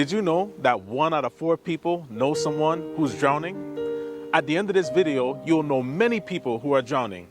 Did you know that 1 out of 4 people know someone who's drowning? At the end of this video, you'll know many people who are drowning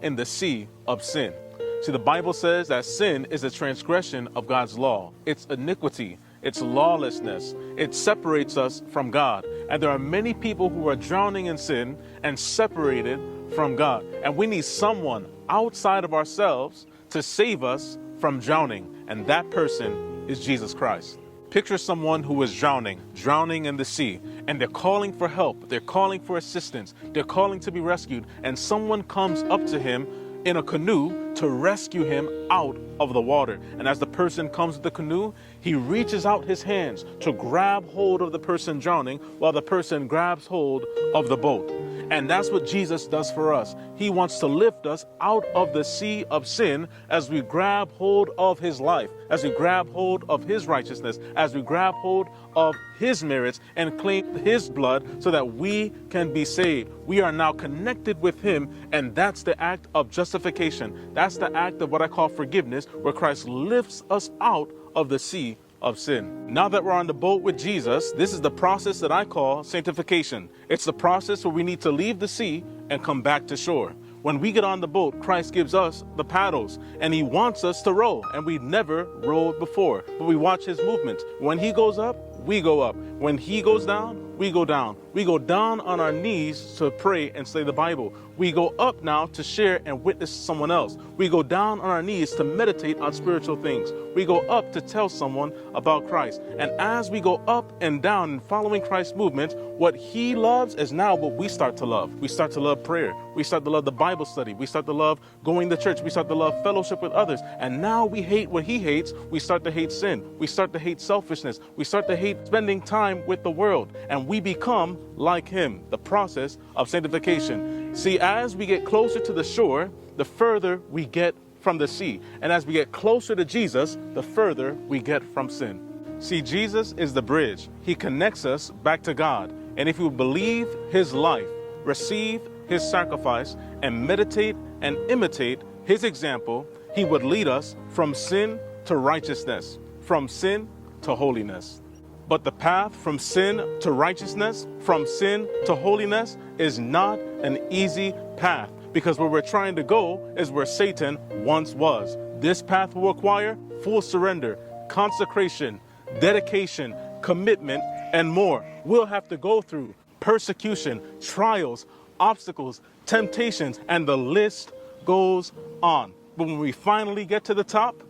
in the sea of sin. See, the Bible says that sin is a transgression of God's law. It's iniquity. It's lawlessness. It separates us from God. And there are many people who are drowning in sin and separated from God. And we need someone outside of ourselves to save us from drowning. And that person is Jesus Christ. Picture someone who is drowning in the sea, and they're calling for help, they're calling for assistance, they're calling to be rescued, and someone comes up to him in a canoe to rescue him out of the water. And as the person comes to the canoe, he reaches out his hands to grab hold of the person drowning while the person grabs hold of the boat. And that's what Jesus does for us. He wants to lift us out of the sea of sin as we grab hold of his life, as we grab hold of his righteousness, as we grab hold of his merits and claim his blood so that we can be saved. We are now connected with him, and that's the act of justification. That's the act of what I call forgiveness, where Christ lifts us out of the sea of sin. Now that we're on the boat with Jesus, this is the process that I call sanctification. It's the process where we need to leave the sea and come back to shore. When we get on the boat, Christ gives us the paddles, and he wants us to row, and we never rowed before, but we watch his movements. When he goes up, we go up. When he goes down, we go down. We go down on our knees to pray and say the Bible. We go up now to share and witness to someone else. We go down on our knees to meditate on spiritual things. We go up to tell someone about Christ. And as we go up and down and following Christ's movement, what he loves is now what we start to love. We start to love prayer. We start to love the Bible study. We start to love going to church. We start to love fellowship with others. And now we hate what he hates. We start to hate sin. We start to hate selfishness. We start to hate spending time with the world. And we become like him. The process of sanctification. See, as we get closer to the shore, the further we get from the sea. And as we get closer to Jesus, the further we get from sin. See, Jesus is the bridge. He connects us back to God. And if we believe his life, receive his sacrifice, and meditate and imitate his example, he would lead us from sin to righteousness, from sin to holiness. But the path from sin to righteousness, from sin to holiness, is not an easy path, because where we're trying to go is where Satan once was. This path will require full surrender, consecration, dedication, commitment, and more. We'll have to go through persecution, trials, obstacles, temptations, and the list goes on. But when we finally get to the top,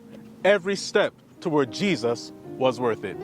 every step toward Jesus was worth it.